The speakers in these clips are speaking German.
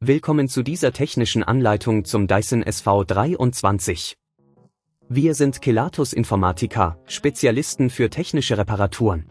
Willkommen zu dieser technischen Anleitung zum Dyson SV23. Wir sind Kelatos Informática, Spezialisten für technische Reparaturen.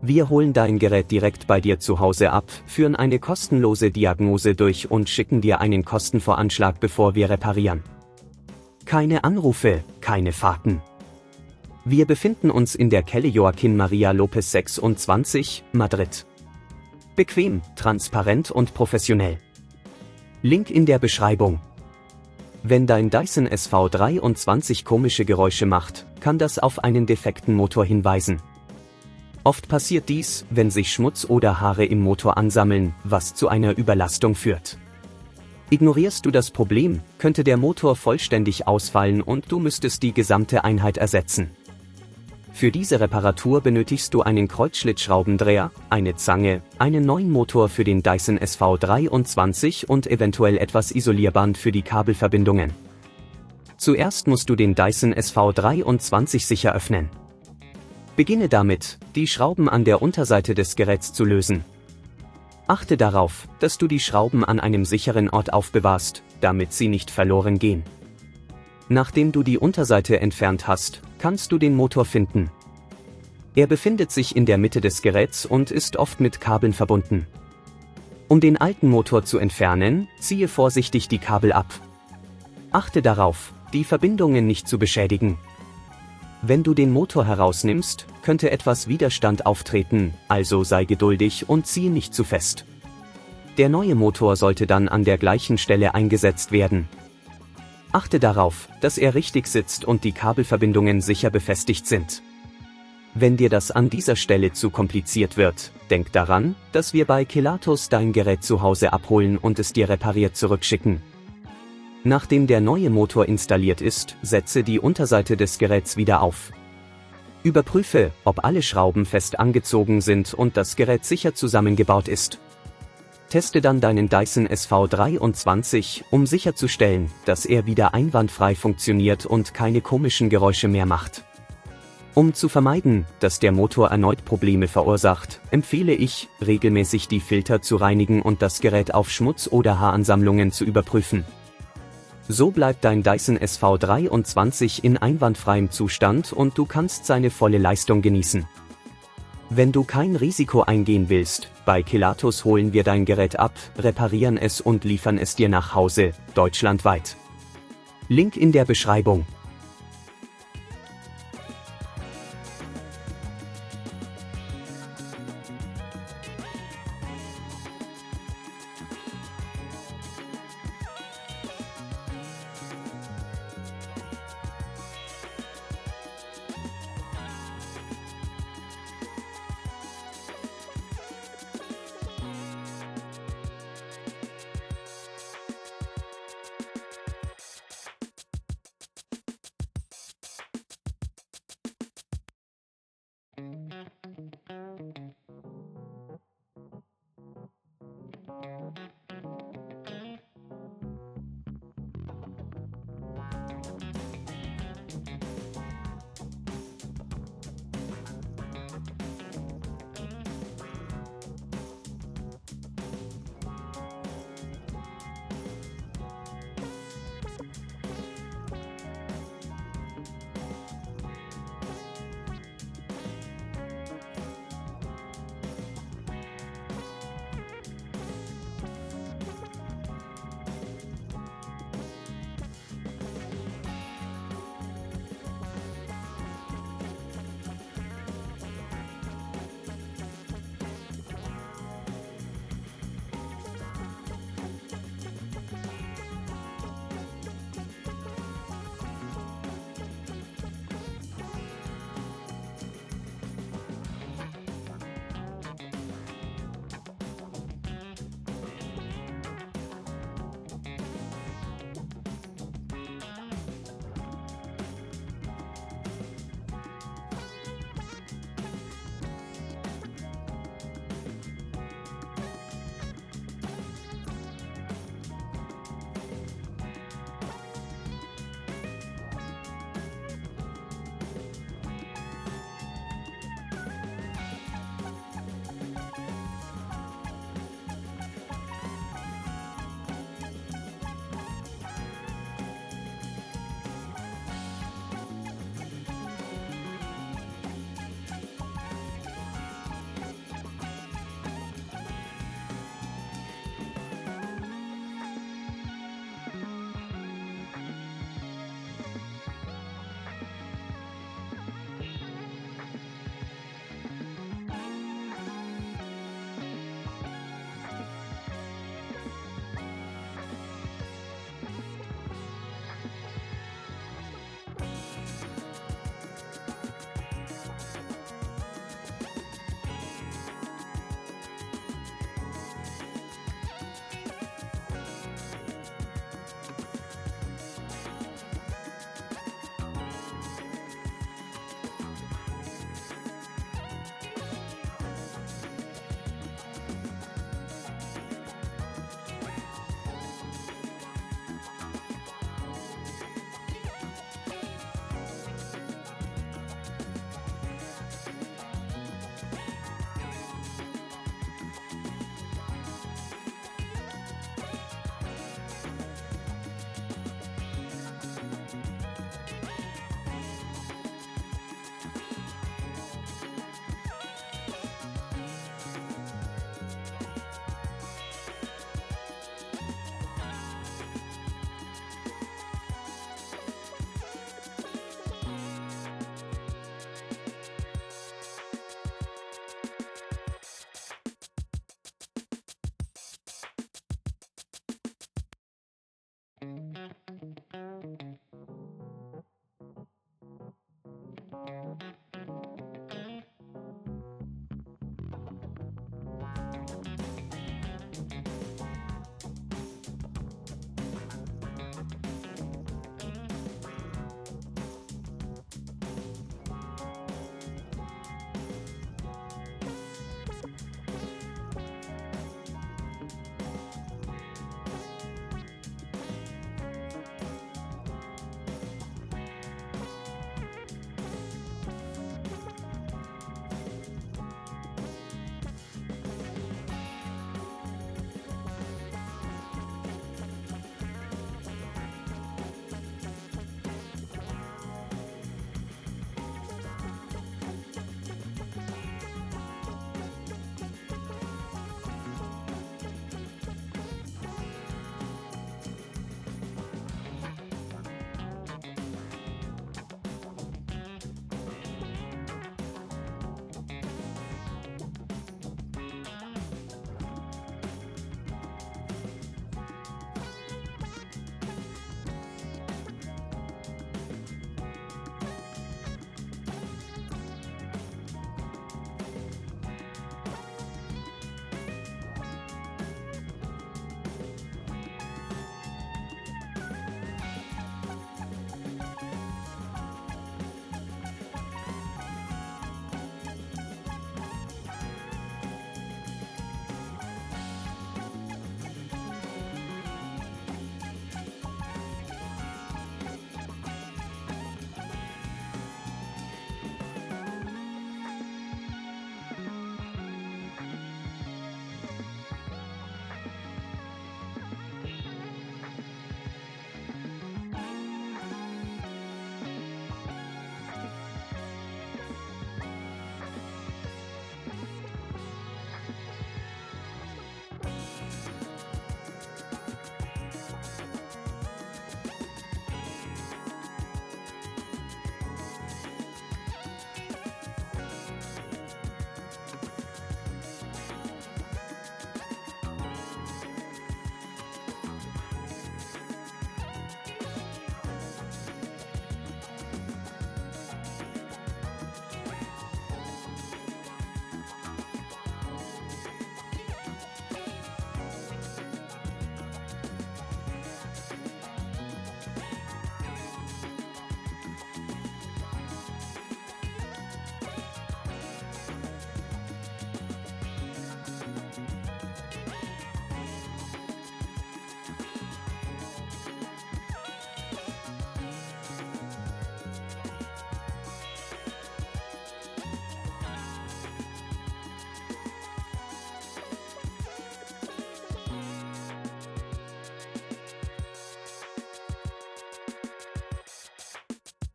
Wir holen dein Gerät direkt bei dir zu Hause ab, führen eine kostenlose Diagnose durch und schicken dir einen Kostenvoranschlag, bevor wir reparieren. Keine Anrufe, keine Fahrten. Wir befinden uns in der Calle Joaquín María López 26, Madrid. Bequem, transparent und professionell. Link in der Beschreibung. Wenn dein Dyson SV23 komische Geräusche macht, kann das auf einen defekten Motor hinweisen. Oft passiert dies, wenn sich Schmutz oder Haare im Motor ansammeln, was zu einer Überlastung führt. Ignorierst du das Problem, könnte der Motor vollständig ausfallen und du müsstest die gesamte Einheit ersetzen. Für diese Reparatur benötigst du einen Kreuzschlitzschraubendreher, eine Zange, einen neuen Motor für den Dyson SV23 und eventuell etwas Isolierband für die Kabelverbindungen. Zuerst musst du den Dyson SV23 sicher öffnen. Beginne damit, die Schrauben an der Unterseite des Geräts zu lösen. Achte darauf, dass du die Schrauben an einem sicheren Ort aufbewahrst, damit sie nicht verloren gehen. Nachdem du die Unterseite entfernt hast, kannst du den Motor finden. Er befindet sich in der Mitte des Geräts und ist oft mit Kabeln verbunden. Um den alten Motor zu entfernen, ziehe vorsichtig die Kabel ab. Achte darauf, die Verbindungen nicht zu beschädigen. Wenn du den Motor herausnimmst, könnte etwas Widerstand auftreten, also sei geduldig und ziehe nicht zu fest. Der neue Motor sollte dann an der gleichen Stelle eingesetzt werden. Achte darauf, dass er richtig sitzt und die Kabelverbindungen sicher befestigt sind. Wenn dir das an dieser Stelle zu kompliziert wird, denk daran, dass wir bei Kelatos dein Gerät zu Hause abholen und es dir repariert zurückschicken. Nachdem der neue Motor installiert ist, setze die Unterseite des Geräts wieder auf. Überprüfe, ob alle Schrauben fest angezogen sind und das Gerät sicher zusammengebaut ist. Teste dann deinen Dyson SV23, um sicherzustellen, dass er wieder einwandfrei funktioniert und keine komischen Geräusche mehr macht. Um zu vermeiden, dass der Motor erneut Probleme verursacht, empfehle ich, regelmäßig die Filter zu reinigen und das Gerät auf Schmutz- oder Haaransammlungen zu überprüfen. So bleibt dein Dyson SV23 in einwandfreiem Zustand und du kannst seine volle Leistung genießen. Wenn du kein Risiko eingehen willst, bei Kelatos holen wir dein Gerät ab, reparieren es und liefern es dir nach Hause, deutschlandweit. Link in der Beschreibung.